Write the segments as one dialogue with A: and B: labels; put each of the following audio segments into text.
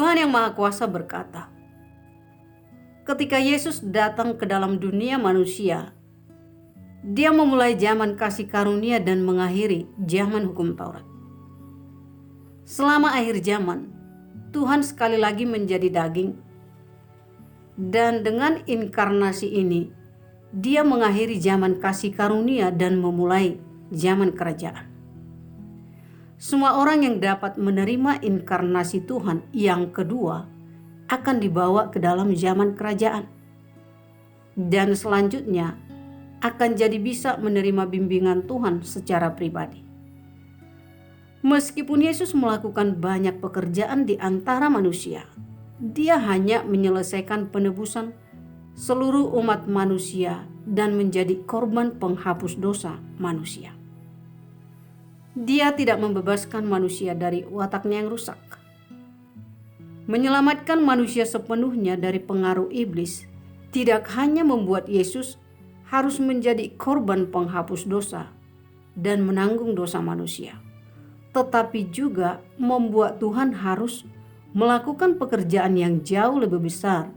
A: Tuhan Yang Maha Kuasa berkata, ketika Yesus datang ke dalam dunia manusia, Dia memulai zaman kasih karunia dan mengakhiri zaman hukum Taurat. Selama akhir zaman, Tuhan sekali lagi menjadi daging, dan dengan inkarnasi ini, Dia mengakhiri zaman kasih karunia dan memulai zaman kerajaan. Semua orang yang dapat menerima inkarnasi Tuhan yang kedua akan dibawa ke dalam zaman kerajaan. Dan selanjutnya akan jadi bisa menerima bimbingan Tuhan secara pribadi. Meskipun Yesus melakukan banyak pekerjaan di antara manusia, Dia hanya menyelesaikan penebusan seluruh umat manusia dan menjadi korban penghapus dosa manusia. Dia tidak membebaskan manusia dari wataknya yang rusak. Menyelamatkan manusia sepenuhnya dari pengaruh iblis tidak hanya membuat Yesus harus menjadi korban penghapus dosa dan menanggung dosa manusia, tetapi juga membuat Tuhan harus melakukan pekerjaan yang jauh lebih besar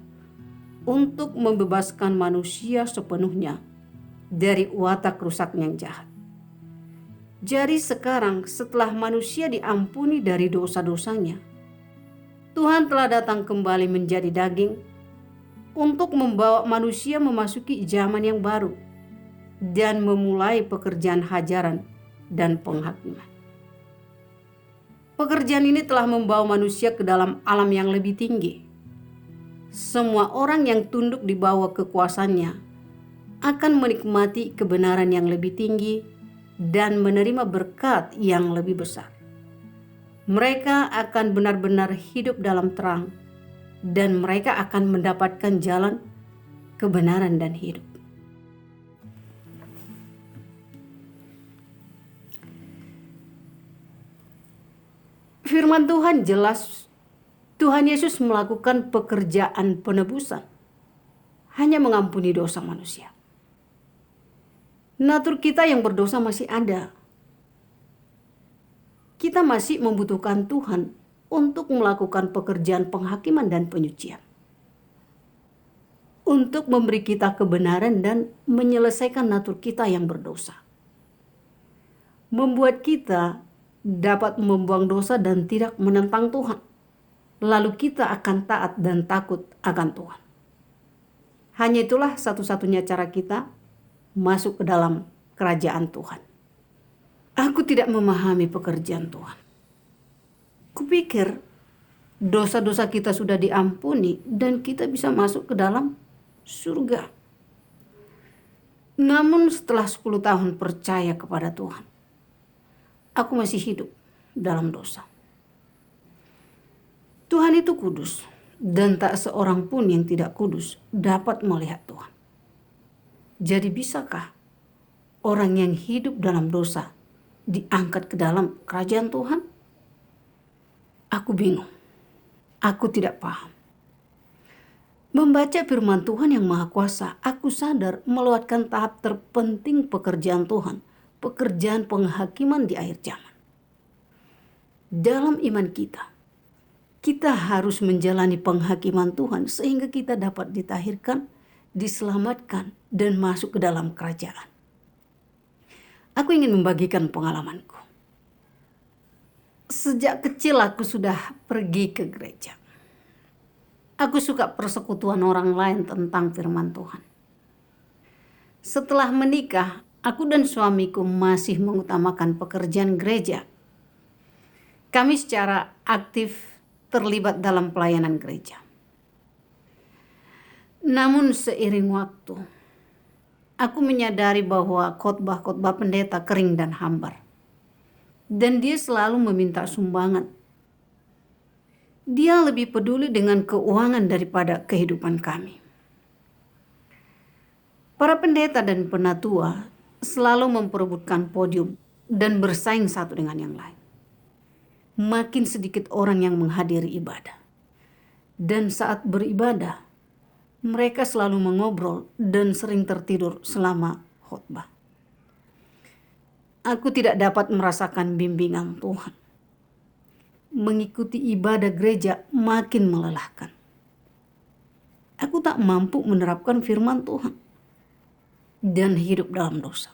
A: untuk membebaskan manusia sepenuhnya dari watak rusaknya yang jahat. Jadi sekarang setelah manusia diampuni dari dosa-dosanya, Tuhan telah datang kembali menjadi daging untuk membawa manusia memasuki zaman yang baru dan memulai pekerjaan hajaran dan penghakiman. Pekerjaan ini telah membawa manusia ke dalam alam yang lebih tinggi. Semua orang yang tunduk di bawah kekuasaannya akan menikmati kebenaran yang lebih tinggi dan menerima berkat yang lebih besar. Mereka akan benar-benar hidup dalam terang dan mereka akan mendapatkan jalan kebenaran dan hidup. Firman Tuhan jelas, Tuhan Yesus melakukan pekerjaan penebusan, hanya mengampuni dosa manusia. Natur kita yang berdosa masih ada. Kita masih membutuhkan Tuhan untuk melakukan pekerjaan penghakiman dan penyucian, untuk memberi kita kebenaran dan menyelesaikan natur kita yang berdosa, membuat kita dapat membuang dosa dan tidak menentang Tuhan. Lalu kita akan taat dan takut akan Tuhan. Hanya itulah satu-satunya cara kita masuk ke dalam kerajaan Tuhan. Aku tidak memahami pekerjaan Tuhan. Kupikir dosa-dosa kita sudah diampuni dan kita bisa masuk ke dalam surga. Namun setelah 10 tahun percaya kepada Tuhan, aku masih hidup dalam dosa. Tuhan itu kudus dan tak seorang pun yang tidak kudus dapat melihat Tuhan. Jadi bisakah orang yang hidup dalam dosa diangkat ke dalam kerajaan Tuhan? Aku bingung. Aku tidak paham. Membaca firman Tuhan yang Maha Kuasa, aku sadar melewatkan tahap terpenting pekerjaan Tuhan, pekerjaan penghakiman di akhir zaman. Dalam iman kita harus menjalani penghakiman Tuhan sehingga kita dapat ditahirkan, diselamatkan, dan masuk ke dalam kerajaan. Aku ingin membagikan pengalamanku. Sejak kecil aku sudah pergi ke gereja. Aku suka persekutuan orang lain tentang firman Tuhan. Setelah menikah, aku dan suamiku masih mengutamakan pekerjaan gereja. Kami secara aktif terlibat dalam pelayanan gereja. Namun seiring waktu, aku menyadari bahwa khotbah-khotbah pendeta kering dan hambar. Dan dia selalu meminta sumbangan. Dia lebih peduli dengan keuangan daripada kehidupan kami. Para pendeta dan penatua selalu memperebutkan podium dan bersaing satu dengan yang lain. Makin sedikit orang yang menghadiri ibadah. Dan saat beribadah, mereka selalu mengobrol dan sering tertidur selama khotbah. Aku tidak dapat merasakan bimbingan Tuhan. mengikuti ibadah gereja makin melelahkan. Aku tak mampu menerapkan firman Tuhan dan hidup dalam dosa.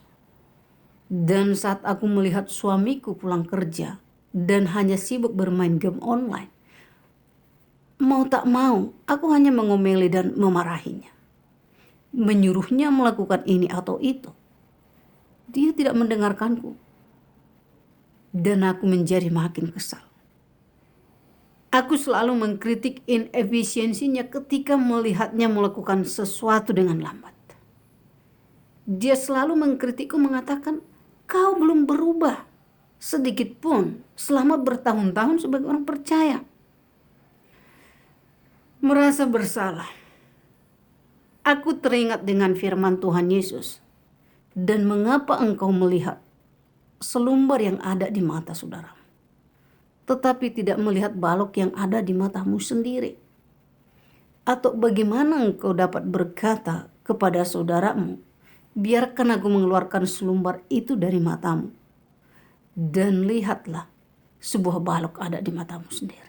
A: Dan saat aku melihat suamiku pulang kerja dan hanya sibuk bermain game online, mau tak mau aku hanya mengomeli dan memarahinya, menyuruhnya melakukan ini atau itu. Dia tidak mendengarkanku dan aku menjadi makin kesal. Aku selalu mengkritik inefisiensinya ketika melihatnya melakukan sesuatu dengan lambat. Dia selalu mengkritikku, mengatakan, "Kau belum berubah sedikit pun selama bertahun-tahun sebagai orang percaya." Merasa bersalah, aku teringat dengan firman Tuhan Yesus. Dan mengapa engkau melihat selumbar yang ada di mata saudaramu, tetapi tidak melihat balok yang ada di matamu sendiri? Atau bagaimana engkau dapat berkata kepada saudaramu, "Biarkan aku mengeluarkan selumbar itu dari matamu," dan lihatlah sebuah balok ada di matamu sendiri.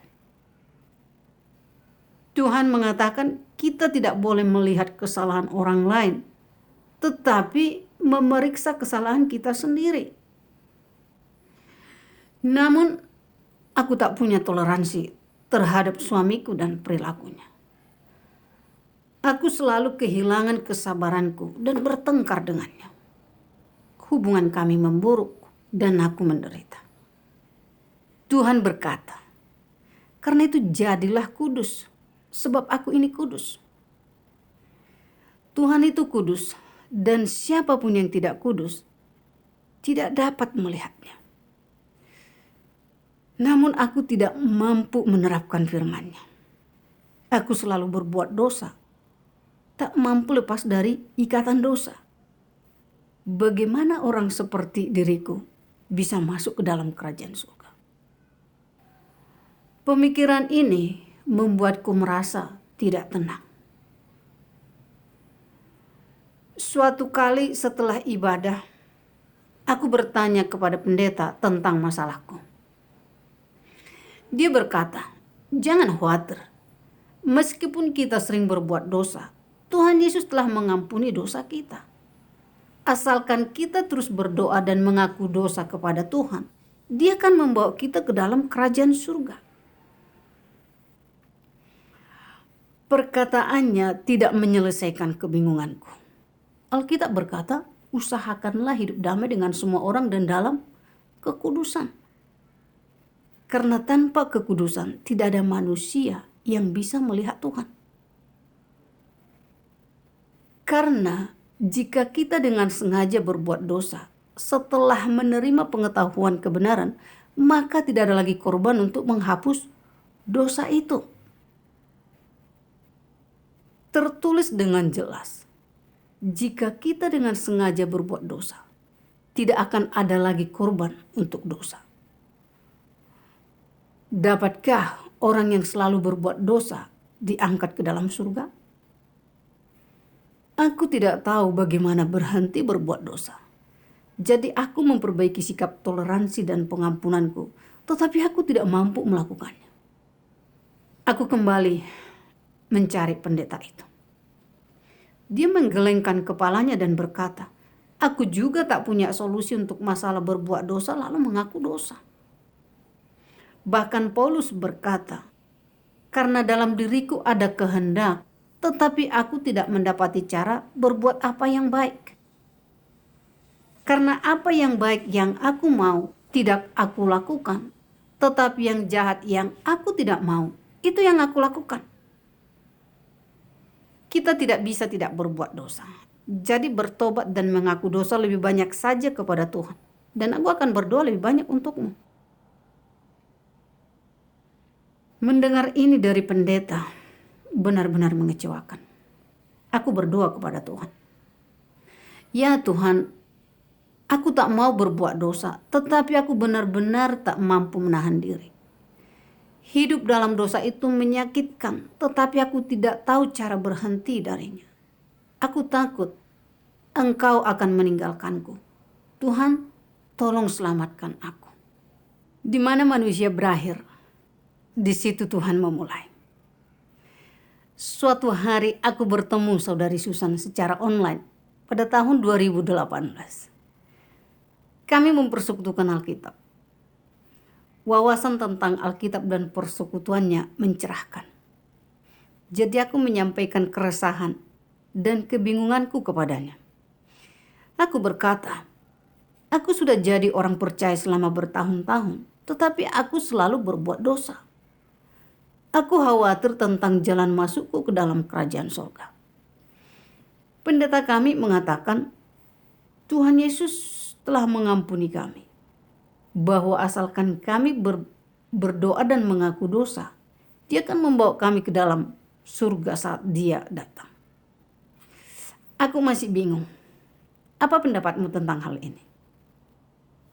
A: Tuhan mengatakan kita tidak boleh melihat kesalahan orang lain, tetapi memeriksa kesalahan kita sendiri. Namun aku tak punya toleransi terhadap suamiku dan perilakunya. Aku selalu kehilangan kesabaranku dan bertengkar dengannya. Hubungan kami memburuk dan aku menderita. Tuhan berkata, "Karena itu jadilah kudus, sebab aku ini kudus." Tuhan itu kudus dan siapapun yang tidak kudus tidak dapat melihatnya. Namun aku tidak mampu menerapkan firman-Nya. Aku selalu berbuat dosa, tak mampu lepas dari ikatan dosa. Bagaimana orang seperti diriku bisa masuk ke dalam kerajaan surga? Pemikiran ini membuatku merasa tidak tenang. Suatu kali setelah ibadah, aku bertanya kepada pendeta tentang masalahku. Dia berkata, "Jangan khawatir. Meskipun kita sering berbuat dosa, Tuhan Yesus telah mengampuni dosa kita. Asalkan kita terus berdoa dan mengaku dosa kepada Tuhan, Dia akan membawa kita ke dalam kerajaan surga." Perkataannya tidak menyelesaikan kebingunganku. Alkitab berkata, "Usahakanlah hidup damai dengan semua orang dan dalam kekudusan." Karena tanpa kekudusan tidak ada manusia yang bisa melihat Tuhan. Karena jika kita dengan sengaja berbuat dosa, setelah menerima pengetahuan kebenaran, maka tidak ada lagi korban untuk menghapus dosa itu. Tertulis dengan jelas, jika kita dengan sengaja berbuat dosa, tidak akan ada lagi korban untuk dosa. Dapatkah orang yang selalu berbuat dosa diangkat ke dalam surga? Aku tidak tahu bagaimana berhenti berbuat dosa. Jadi aku memperbaiki sikap toleransi dan pengampunanku, tetapi aku tidak mampu melakukannya. Aku kembali mencari pendeta itu. Dia menggelengkan kepalanya dan berkata, "Aku juga tak punya solusi untuk masalah berbuat dosa lalu mengaku dosa." Bahkan Paulus berkata, "Karena dalam diriku ada kehendak, tetapi aku tidak mendapati cara berbuat apa yang baik. Karena apa yang baik yang aku mau tidak aku lakukan, tetapi yang jahat yang aku tidak mau, itu yang aku lakukan." Kita tidak bisa tidak berbuat dosa. Jadi bertobat dan mengaku dosa lebih banyak saja kepada Tuhan. Dan aku akan berdoa lebih banyak untukmu. Mendengar ini dari pendeta benar-benar mengecewakan. Aku berdoa kepada Tuhan. "Ya Tuhan, aku tak mau berbuat dosa, tetapi aku benar-benar tak mampu menahan diri. Hidup dalam dosa itu menyakitkan, tetapi aku tidak tahu cara berhenti darinya. Aku takut Engkau akan meninggalkanku. Tuhan, tolong selamatkan aku." Di mana manusia berakhir, Di situ Tuhan memulai. Suatu hari aku bertemu saudari Susan secara online pada tahun 2018. Kami mempersekutukan Alkitab. Wawasan tentang Alkitab dan persekutuannya mencerahkan. Jadi aku menyampaikan keresahan dan kebingunganku kepadanya. Aku berkata, aku sudah jadi orang percaya selama bertahun-tahun, tetapi aku selalu berbuat dosa. Aku khawatir tentang jalan masukku ke dalam kerajaan surga. Pendeta kami mengatakan, Tuhan Yesus telah mengampuni kami. Bahwa asalkan kami berdoa dan mengaku dosa, Dia akan membawa kami ke dalam surga saat Dia datang. Aku masih bingung. Apa pendapatmu tentang hal ini?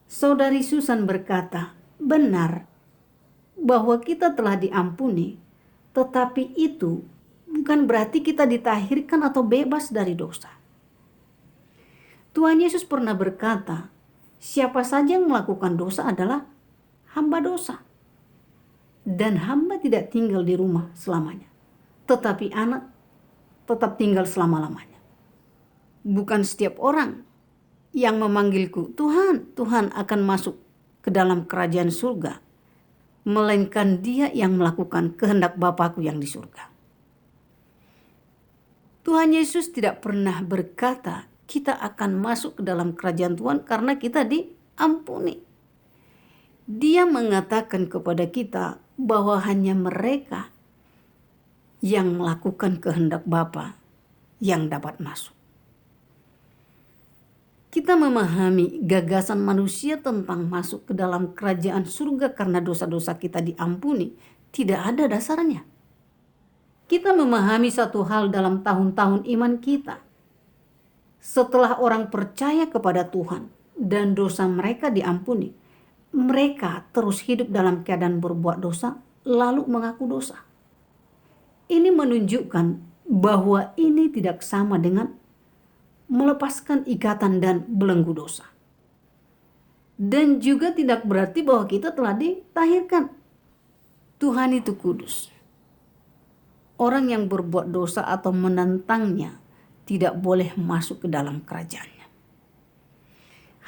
A: Saudari Susan berkata, benar bahwa kita telah diampuni, tetapi itu bukan berarti kita ditahirkan atau bebas dari dosa. Tuhan Yesus pernah berkata, siapa saja yang melakukan dosa adalah hamba dosa. Dan hamba tidak tinggal di rumah selamanya, tetapi anak tetap tinggal selama-lamanya. Bukan setiap orang yang memanggilku, Tuhan, Tuhan akan masuk ke dalam kerajaan surga, melainkan dia yang melakukan kehendak Bapakku yang di surga. Tuhan Yesus tidak pernah berkata kita akan masuk ke dalam kerajaan Tuhan karena kita diampuni. Dia mengatakan kepada kita bahwa hanya mereka yang melakukan kehendak Bapa yang dapat masuk. Kita memahami gagasan manusia tentang masuk ke dalam kerajaan surga karena dosa-dosa kita diampuni tidak ada dasarnya. Kita memahami satu hal dalam tahun-tahun iman kita. Setelah orang percaya kepada Tuhan dan dosa mereka diampuni, mereka terus hidup dalam keadaan berbuat dosa lalu mengaku dosa. Ini menunjukkan bahwa ini tidak sama dengan melepaskan ikatan dan belenggu dosa. Dan juga tidak berarti bahwa kita telah ditahirkan. Tuhan itu kudus. Orang yang berbuat dosa atau menentangnya tidak boleh masuk ke dalam kerajaannya.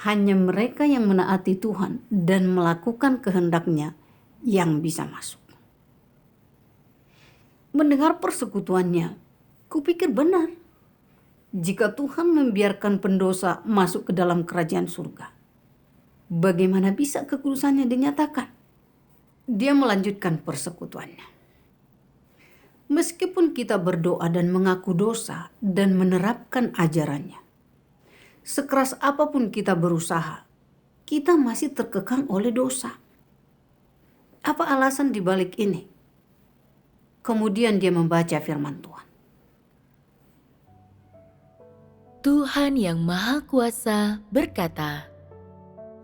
A: Hanya mereka yang menaati Tuhan dan melakukan kehendaknya yang bisa masuk. Mendengar persekutuannya, kupikir benar. Jika Tuhan membiarkan pendosa masuk ke dalam kerajaan surga, bagaimana bisa kekudusannya dinyatakan? Dia melanjutkan persekutuannya. Meskipun kita berdoa dan mengaku dosa dan menerapkan ajarannya, sekeras apapun kita berusaha, kita masih terkekang oleh dosa. Apa alasan dibalik ini? Kemudian dia membaca firman Tuhan.
B: Tuhan yang Maha Kuasa berkata,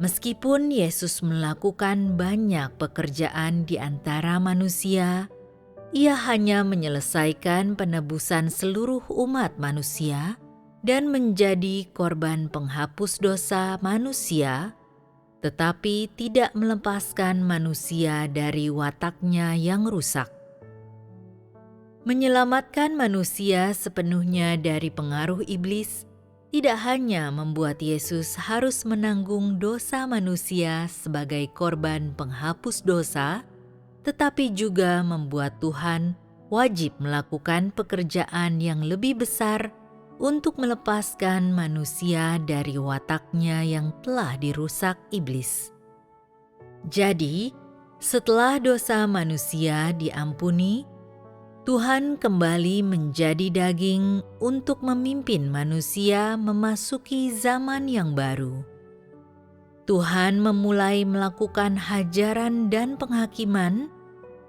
B: meskipun Yesus melakukan banyak pekerjaan di antara manusia, Ia hanya menyelesaikan penebusan seluruh umat manusia dan menjadi korban penghapus dosa manusia, tetapi tidak melepaskan manusia dari wataknya yang rusak. Menyelamatkan manusia sepenuhnya dari pengaruh iblis tidak hanya membuat Yesus harus menanggung dosa manusia sebagai korban penghapus dosa, tetapi juga membuat Tuhan wajib melakukan pekerjaan yang lebih besar untuk melepaskan manusia dari wataknya yang telah dirusak iblis. Jadi, setelah dosa manusia diampuni, Tuhan kembali menjadi daging untuk memimpin manusia memasuki zaman yang baru. Tuhan memulai melakukan hajaran dan penghakiman,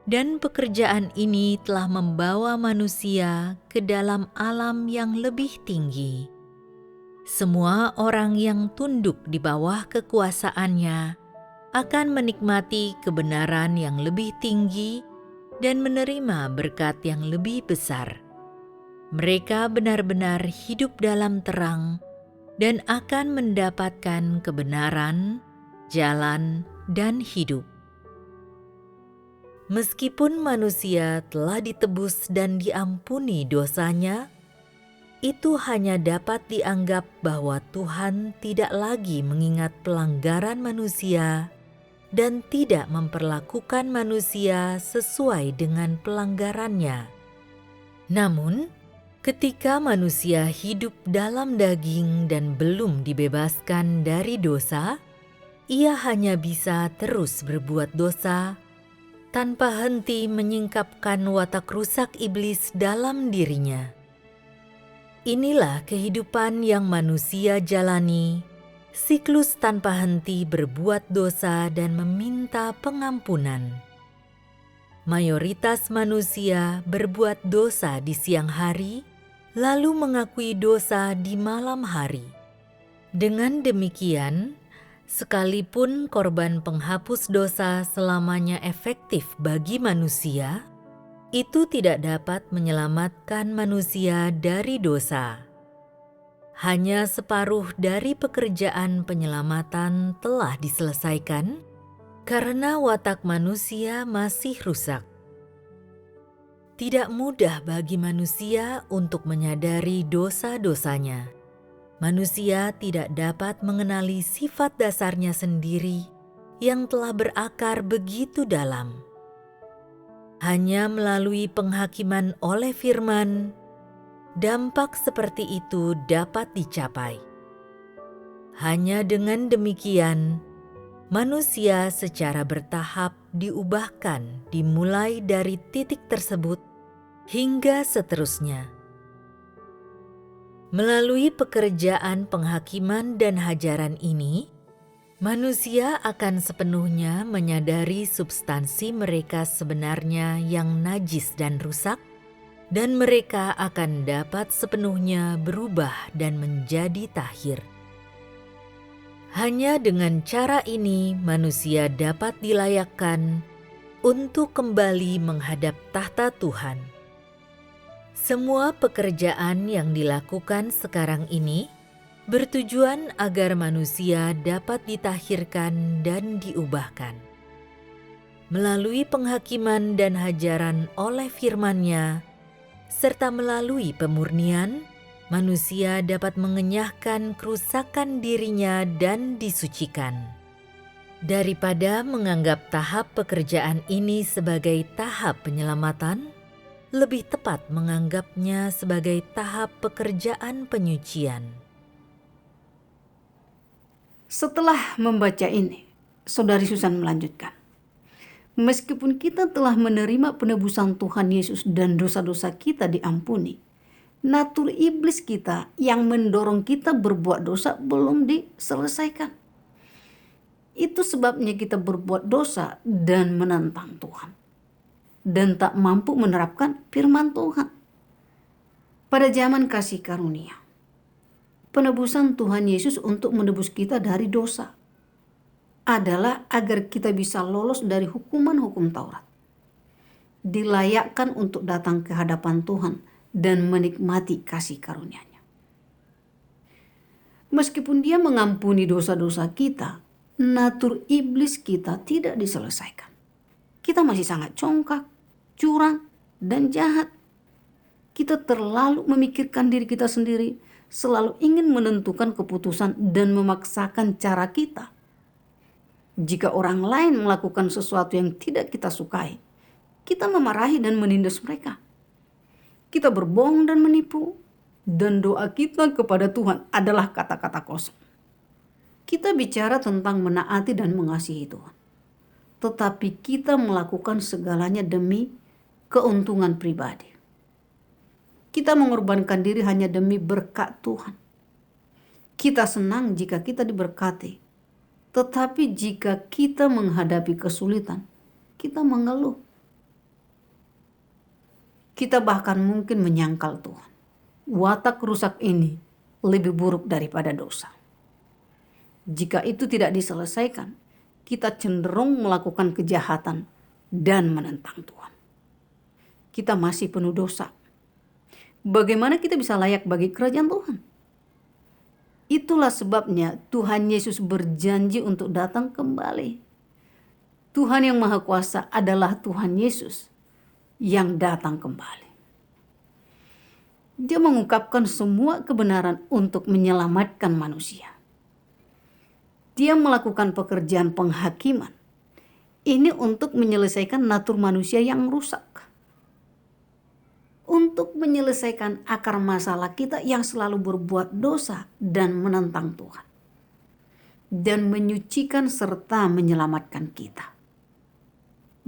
B: dan pekerjaan ini telah membawa manusia ke dalam alam yang lebih tinggi. Semua orang yang tunduk di bawah kekuasaannya akan menikmati kebenaran yang lebih tinggi dan menerima berkat yang lebih besar. Mereka benar-benar hidup dalam terang dan akan mendapatkan kebenaran, jalan, dan hidup. Meskipun manusia telah ditebus dan diampuni dosanya, itu hanya dapat dianggap bahwa Tuhan tidak lagi mengingat pelanggaran manusia dan tidak memperlakukan manusia sesuai dengan pelanggarannya. Namun, ketika manusia hidup dalam daging dan belum dibebaskan dari dosa, ia hanya bisa terus berbuat dosa tanpa henti menyingkapkan watak rusak iblis dalam dirinya. Inilah kehidupan yang manusia jalani, siklus tanpa henti berbuat dosa dan meminta pengampunan. Mayoritas manusia berbuat dosa di siang hari, lalu mengakui dosa di malam hari. Dengan demikian, sekalipun korban penghapus dosa selamanya efektif bagi manusia, itu tidak dapat menyelamatkan manusia dari dosa. Hanya separuh dari pekerjaan penyelamatan telah diselesaikan karena watak manusia masih rusak. Tidak mudah bagi manusia untuk menyadari dosa-dosanya. Manusia tidak dapat mengenali sifat dasarnya sendiri yang telah berakar begitu dalam. Hanya melalui penghakiman oleh firman, dampak seperti itu dapat dicapai. Hanya dengan demikian, manusia secara bertahap diubahkan dimulai dari titik tersebut hingga seterusnya. Melalui pekerjaan penghakiman dan hajaran ini, manusia akan sepenuhnya menyadari substansi mereka sebenarnya yang najis dan rusak, dan mereka akan dapat sepenuhnya berubah dan menjadi tahir. Hanya dengan cara ini manusia dapat dilayakkan untuk kembali menghadap tahta Tuhan. Semua pekerjaan yang dilakukan sekarang ini bertujuan agar manusia dapat ditahirkan dan diubahkan. Melalui penghakiman dan hajaran oleh firman-Nya, serta melalui pemurnian, manusia dapat mengenyahkan kerusakan dirinya dan disucikan. Daripada menganggap tahap pekerjaan ini sebagai tahap penyelamatan, lebih tepat menganggapnya sebagai tahap pekerjaan penyucian.
A: Setelah membaca ini, Saudari Susan melanjutkan. Meskipun kita telah menerima penebusan Tuhan Yesus dan dosa-dosa kita diampuni, natur iblis kita yang mendorong kita berbuat dosa belum diselesaikan. Itu sebabnya kita berbuat dosa dan menentang Tuhan, dan tak mampu menerapkan firman Tuhan. Pada zaman kasih karunia, penebusan Tuhan Yesus untuk menebus kita dari dosa adalah agar kita bisa lolos dari hukuman-hukum Taurat, dilayakkan untuk datang ke hadapan Tuhan dan menikmati kasih karunia-Nya. Meskipun Dia mengampuni dosa-dosa kita, natur iblis kita tidak diselesaikan. Kita masih sangat congkak, curang, dan jahat. Kita terlalu memikirkan diri kita sendiri, selalu ingin menentukan keputusan dan memaksakan cara kita. Jika orang lain melakukan sesuatu yang tidak kita sukai, kita memarahi dan menindas mereka. Kita berbohong dan menipu, dan doa kita kepada Tuhan adalah kata-kata kosong. Kita bicara tentang menaati dan mengasihi Tuhan, tetapi kita melakukan segalanya demi keuntungan pribadi. Kita mengorbankan diri hanya demi berkat Tuhan. Kita senang jika kita diberkati, tetapi jika kita menghadapi kesulitan, kita mengeluh. Kita bahkan mungkin menyangkal Tuhan. Watak rusak ini lebih buruk daripada dosa. Jika itu tidak diselesaikan, kita cenderung melakukan kejahatan dan menentang Tuhan. Kita masih penuh dosa. Bagaimana kita bisa layak bagi kerajaan Tuhan? Itulah sebabnya Tuhan Yesus berjanji untuk datang kembali. Tuhan yang Maha Kuasa adalah Tuhan Yesus yang datang kembali. Dia mengungkapkan semua kebenaran untuk menyelamatkan manusia. Dia melakukan pekerjaan penghakiman. Ini untuk menyelesaikan natur manusia yang rusak. Untuk menyelesaikan akar masalah kita yang selalu berbuat dosa dan menentang Tuhan. Dan menyucikan serta menyelamatkan kita.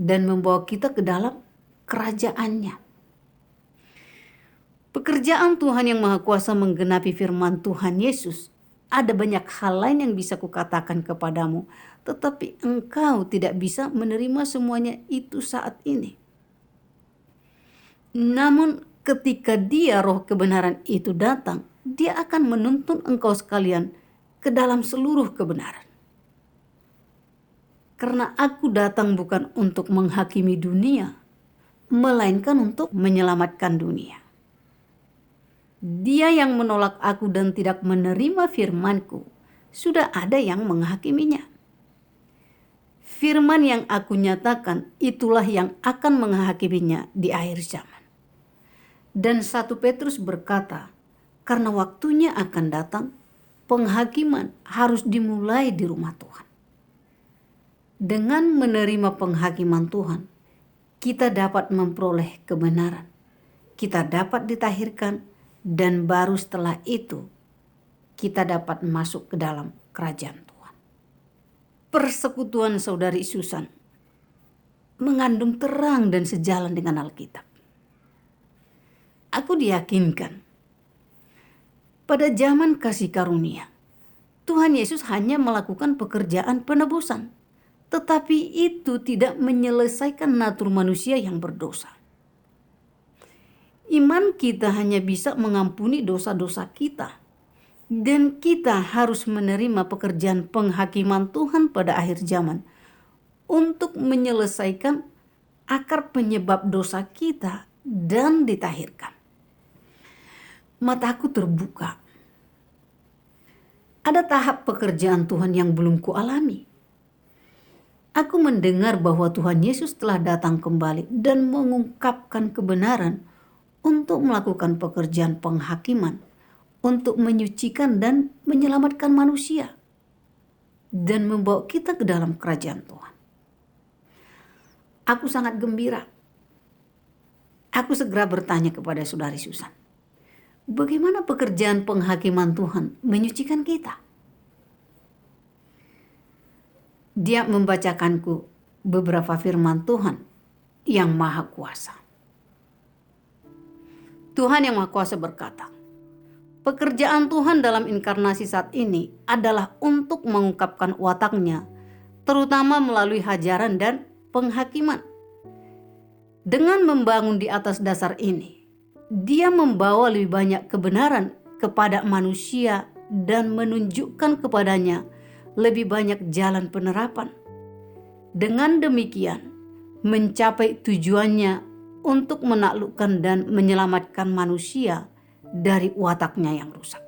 A: Dan membawa kita ke dalam kerajaannya. Pekerjaan Tuhan yang Maha Kuasa menggenapi firman Tuhan Yesus. Ada banyak hal lain yang bisa kukatakan kepadamu, tetapi engkau tidak bisa menerima semuanya itu saat ini. Namun ketika Dia roh kebenaran itu datang, Dia akan menuntun engkau sekalian ke dalam seluruh kebenaran. Karena aku datang bukan untuk menghakimi dunia, melainkan untuk menyelamatkan dunia. Dia yang menolak aku dan tidak menerima firman-Ku, sudah ada yang menghakiminya. Firman yang aku nyatakan, itulah yang akan menghakiminya di akhir zaman. Dan 1 Petrus berkata, karena waktunya akan datang, penghakiman harus dimulai di rumah Tuhan. Dengan menerima penghakiman Tuhan, kita dapat memperoleh kebenaran. Kita dapat ditahirkan, dan baru setelah itu kita dapat masuk ke dalam kerajaan Tuhan. Persekutuan saudari Susan mengandung terang dan sejalan dengan Alkitab. Aku diyakinkan pada zaman kasih karunia, Tuhan Yesus hanya melakukan pekerjaan penebusan, tetapi itu tidak menyelesaikan natur manusia yang berdosa. Iman kita hanya bisa mengampuni dosa-dosa kita. Dan kita harus menerima pekerjaan penghakiman Tuhan pada akhir zaman untuk menyelesaikan akar penyebab dosa kita dan ditahirkan. Mataku terbuka. Ada tahap pekerjaan Tuhan yang belum kualami. Aku mendengar bahwa Tuhan Yesus telah datang kembali dan mengungkapkan kebenaran untuk melakukan pekerjaan penghakiman, untuk menyucikan dan menyelamatkan manusia, dan membawa kita ke dalam kerajaan Tuhan. Aku sangat gembira. Aku segera bertanya kepada saudari Susan, bagaimana pekerjaan penghakiman Tuhan menyucikan kita? Dia membacakanku beberapa firman Tuhan yang Maha Kuasa. Tuhan yang Maha Kuasa berkata, pekerjaan Tuhan dalam inkarnasi saat ini adalah untuk mengungkapkan wataknya, terutama melalui hajaran dan penghakiman. Dengan membangun di atas dasar ini, Dia membawa lebih banyak kebenaran kepada manusia dan menunjukkan kepadanya lebih banyak jalan penerapan. Dengan demikian, mencapai tujuannya untuk menaklukkan dan menyelamatkan manusia dari wataknya yang rusak.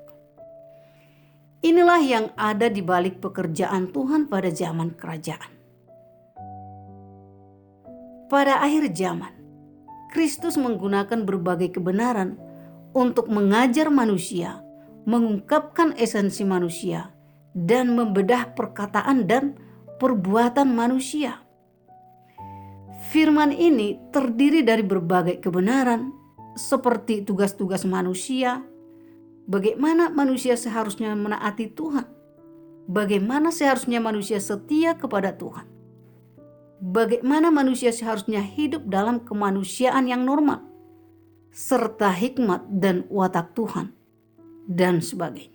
A: Inilah yang ada di balik pekerjaan Tuhan pada zaman kerajaan. Pada akhir zaman, Kristus menggunakan berbagai kebenaran untuk mengajar manusia, mengungkapkan esensi manusia, dan membedah perkataan dan perbuatan manusia. Firman ini terdiri dari berbagai kebenaran, seperti tugas-tugas manusia, bagaimana manusia seharusnya menaati Tuhan, bagaimana seharusnya manusia setia kepada Tuhan, bagaimana manusia seharusnya hidup dalam kemanusiaan yang normal, serta hikmat dan watak Tuhan, dan sebagainya.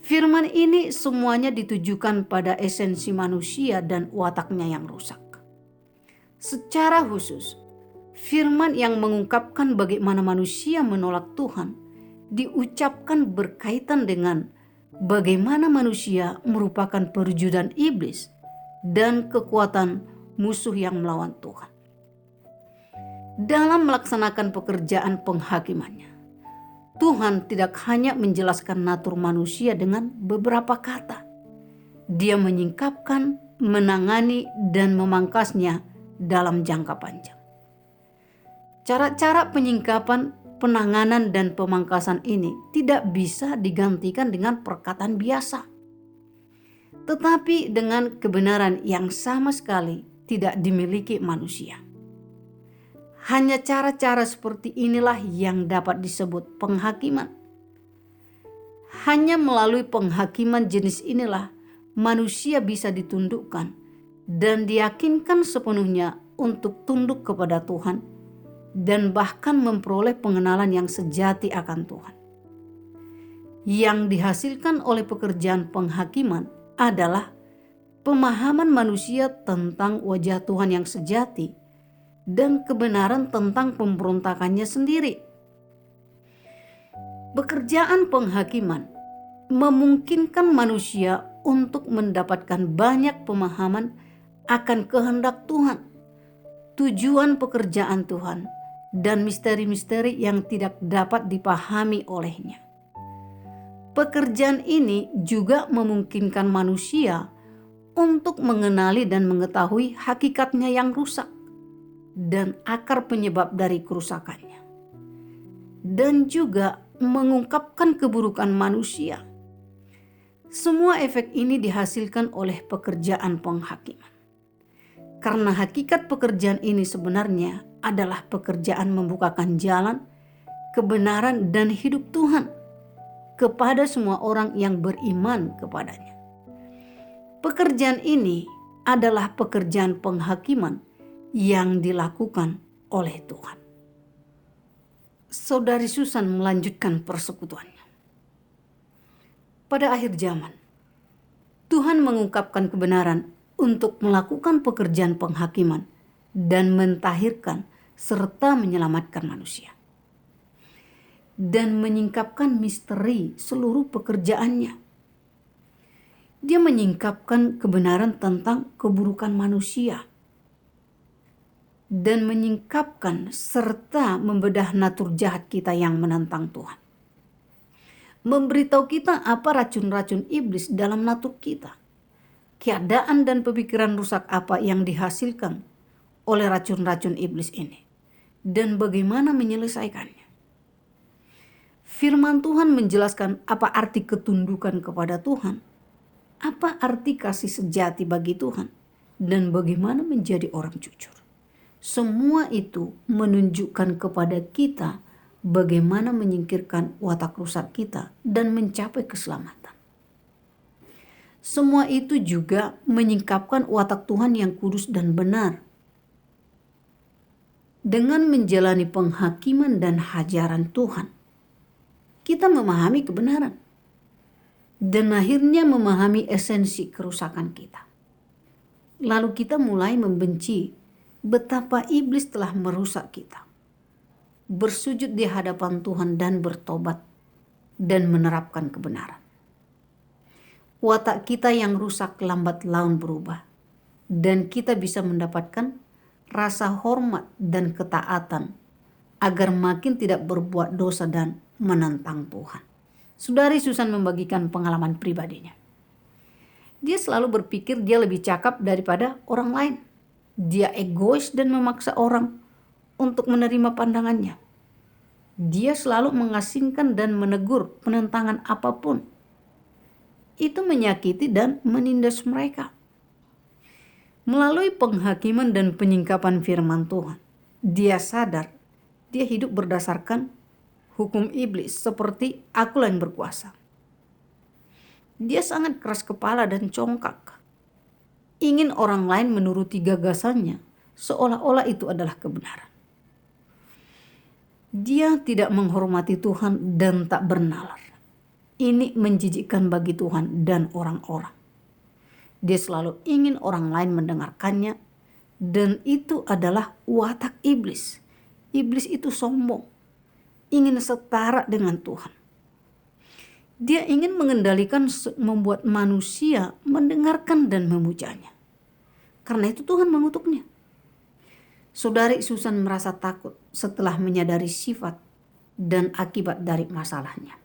A: Firman ini semuanya ditujukan pada esensi manusia dan wataknya yang rusak. Secara khusus, firman yang mengungkapkan bagaimana manusia menolak Tuhan diucapkan berkaitan dengan bagaimana manusia merupakan perwujudan iblis dan kekuatan musuh yang melawan Tuhan. Dalam melaksanakan pekerjaan penghakimannya, Tuhan tidak hanya menjelaskan natur manusia dengan beberapa kata. Dia menyingkapkan, menangani dan memangkasnya dalam jangka panjang. Cara-cara penyingkapan, penanganan, dan pemangkasan ini tidak bisa digantikan dengan perkataan biasa, tetapi dengan kebenaran yang sama sekali tidak dimiliki manusia. Hanya cara-cara seperti inilah yang dapat disebut penghakiman. Hanya melalui penghakiman jenis inilah manusia bisa ditundukkan dan diyakinkan sepenuhnya untuk tunduk kepada Tuhan dan bahkan memperoleh pengenalan yang sejati akan Tuhan. Yang dihasilkan oleh pekerjaan penghakiman adalah pemahaman manusia tentang wajah Tuhan yang sejati dan kebenaran tentang pemberontakannya sendiri. Pekerjaan penghakiman memungkinkan manusia untuk mendapatkan banyak pemahaman akan kehendak Tuhan, tujuan pekerjaan Tuhan, dan misteri-misteri yang tidak dapat dipahami olehnya. Pekerjaan ini juga memungkinkan manusia untuk mengenali dan mengetahui hakikatnya yang rusak dan akar penyebab dari kerusakannya, dan juga mengungkapkan keburukan manusia. Semua efek ini dihasilkan oleh pekerjaan penghakiman. Karena hakikat pekerjaan ini sebenarnya adalah pekerjaan membukakan jalan, kebenaran, dan hidup Tuhan kepada semua orang yang beriman kepadanya. Pekerjaan ini adalah pekerjaan penghakiman yang dilakukan oleh Tuhan. Saudari Susan melanjutkan persekutuannya. Pada akhir zaman, Tuhan mengungkapkan kebenaran untuk melakukan pekerjaan penghakiman dan mentahirkan serta menyelamatkan manusia, dan menyingkapkan misteri seluruh pekerjaannya. Dia menyingkapkan kebenaran tentang keburukan manusia dan menyingkapkan serta membedah natur jahat kita yang menentang Tuhan. Memberitahu kita apa racun-racun iblis dalam natur kita, keadaan dan pemikiran rusak apa yang dihasilkan oleh racun-racun iblis ini, dan bagaimana menyelesaikannya. Firman Tuhan menjelaskan apa arti ketundukan kepada Tuhan, apa arti kasih sejati bagi Tuhan, dan bagaimana menjadi orang jujur. Semua itu menunjukkan kepada kita bagaimana menyingkirkan watak rusak kita dan mencapai keselamatan. Semua itu juga menyingkapkan watak Tuhan yang kudus dan benar. Dengan menjalani penghakiman dan hajaran Tuhan, kita memahami kebenaran dan akhirnya memahami esensi kerusakan kita. Lalu kita mulai membenci betapa iblis telah merusak kita, bersujud di hadapan Tuhan dan bertobat dan menerapkan kebenaran. Watak kita yang rusak lambat laun berubah, dan kita bisa mendapatkan rasa hormat dan ketaatan agar makin tidak berbuat dosa dan menentang Tuhan. Saudari Susan membagikan pengalaman pribadinya. Dia selalu berpikir dia lebih cakap daripada orang lain. Dia egois dan memaksa orang untuk menerima pandangannya. Dia selalu mengasingkan dan menegur penentangan apapun. Itu menyakiti dan menindas mereka. Melalui penghakiman dan penyingkapan firman Tuhan, dia sadar dia hidup berdasarkan hukum iblis seperti akulah yang berkuasa. Dia sangat keras kepala dan congkak. Ingin orang lain menuruti gagasannya seolah-olah itu adalah kebenaran. Dia tidak menghormati Tuhan dan tak bernalar. Ini menjijikkan bagi Tuhan dan orang-orang. Dia selalu ingin orang lain mendengarkannya, dan itu adalah watak iblis. Iblis itu sombong, ingin setara dengan Tuhan. Dia ingin mengendalikan, membuat manusia mendengarkan dan memujanya. Karena itu Tuhan mengutuknya. Saudari Susan merasa takut setelah menyadari sifat dan akibat dari masalahnya.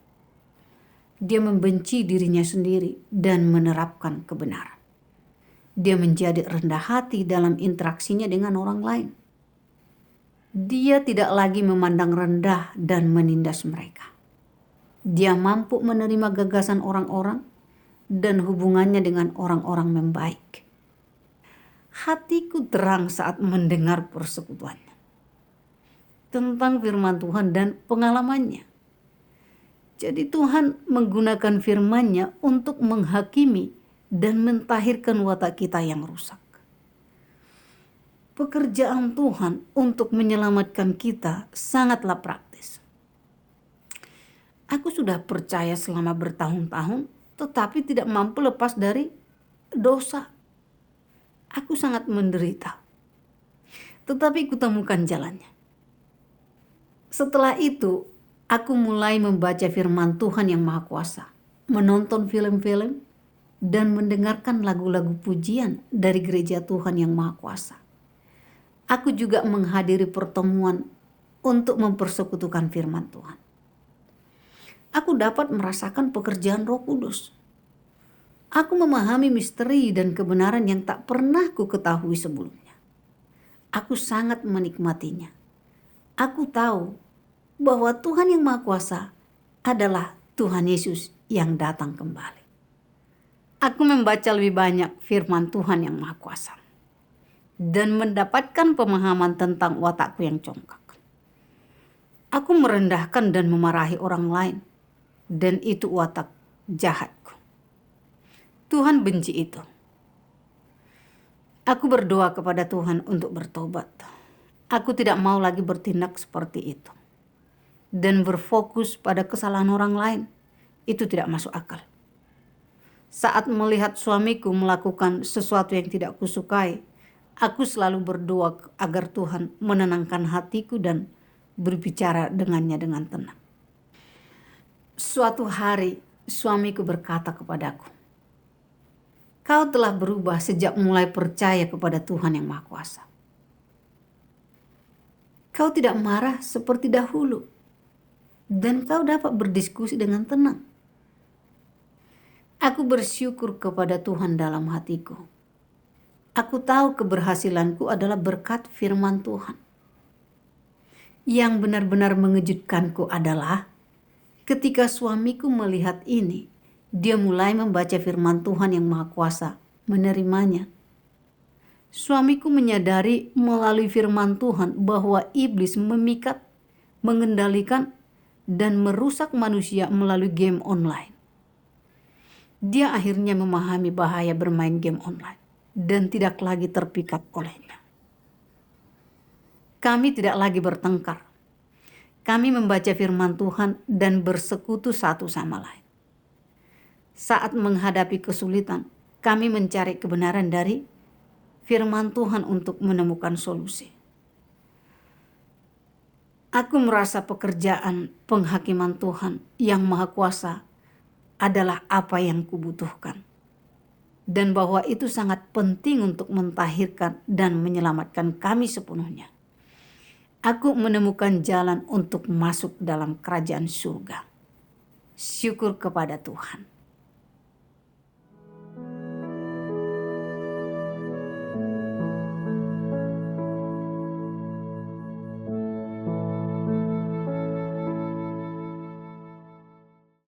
A: Dia membenci dirinya sendiri dan menerapkan kebenaran. Dia menjadi rendah hati dalam interaksinya dengan orang lain. Dia tidak lagi memandang rendah dan menindas mereka. Dia mampu menerima gagasan orang-orang dan hubungannya dengan orang-orang membaik. Hatiku terang saat mendengar persekutuannya tentang firman Tuhan dan pengalamannya. Jadi Tuhan menggunakan firman-Nya untuk menghakimi dan mentahirkan watak kita yang rusak. Pekerjaan Tuhan untuk menyelamatkan kita sangatlah praktis. Aku sudah percaya selama bertahun-tahun, tetapi tidak mampu lepas dari dosa. Aku sangat menderita, tetapi kutemukan jalannya. Setelah itu, aku mulai membaca firman Tuhan yang Maha Kuasa, menonton film-film, dan mendengarkan lagu-lagu pujian dari gereja Tuhan yang Maha Kuasa. Aku juga menghadiri pertemuan untuk mempersekutukan firman Tuhan. Aku dapat merasakan pekerjaan Roh Kudus. Aku memahami misteri dan kebenaran yang tak pernah ku ketahui sebelumnya. Aku sangat menikmatinya. Aku tahu bahwa Tuhan yang Maha Kuasa adalah Tuhan Yesus yang datang kembali. Aku membaca lebih banyak firman Tuhan yang Maha Kuasa dan mendapatkan pemahaman tentang watakku yang congkak. Aku merendahkan dan memarahi orang lain, dan itu watak jahatku. Tuhan benci itu. Aku berdoa kepada Tuhan untuk bertobat. Aku tidak mau lagi bertindak seperti itu dan berfokus pada kesalahan orang lain. Itu tidak masuk akal. Saat melihat suamiku melakukan sesuatu yang tidak kusukai, aku selalu berdoa agar Tuhan menenangkan hatiku dan berbicara dengannya dengan tenang. Suatu hari suamiku berkata kepadaku, "Kau telah berubah sejak mulai percaya kepada Tuhan yang Maha Kuasa. Kau tidak marah seperti dahulu dan kau dapat berdiskusi dengan tenang." Aku bersyukur kepada Tuhan dalam hatiku. Aku tahu keberhasilanku adalah berkat firman Tuhan. Yang benar-benar mengejutkanku adalah ketika suamiku melihat ini, dia mulai membaca firman Tuhan yang Maha Kuasa, menerimanya. Suamiku menyadari melalui firman Tuhan bahwa iblis memikat, mengendalikan, dan merusak manusia melalui game online. Dia akhirnya memahami bahaya bermain game online dan tidak lagi terpikat olehnya. Kami tidak lagi bertengkar. Kami membaca firman Tuhan dan bersekutu satu sama lain. Saat menghadapi kesulitan, kami mencari kebenaran dari firman Tuhan untuk menemukan solusi. Aku merasa pekerjaan penghakiman Tuhan yang Maha Kuasa adalah apa yang kubutuhkan, dan bahwa itu sangat penting untuk mentahirkan dan menyelamatkan kami sepenuhnya. Aku menemukan jalan untuk masuk dalam kerajaan surga. Syukur kepada Tuhan.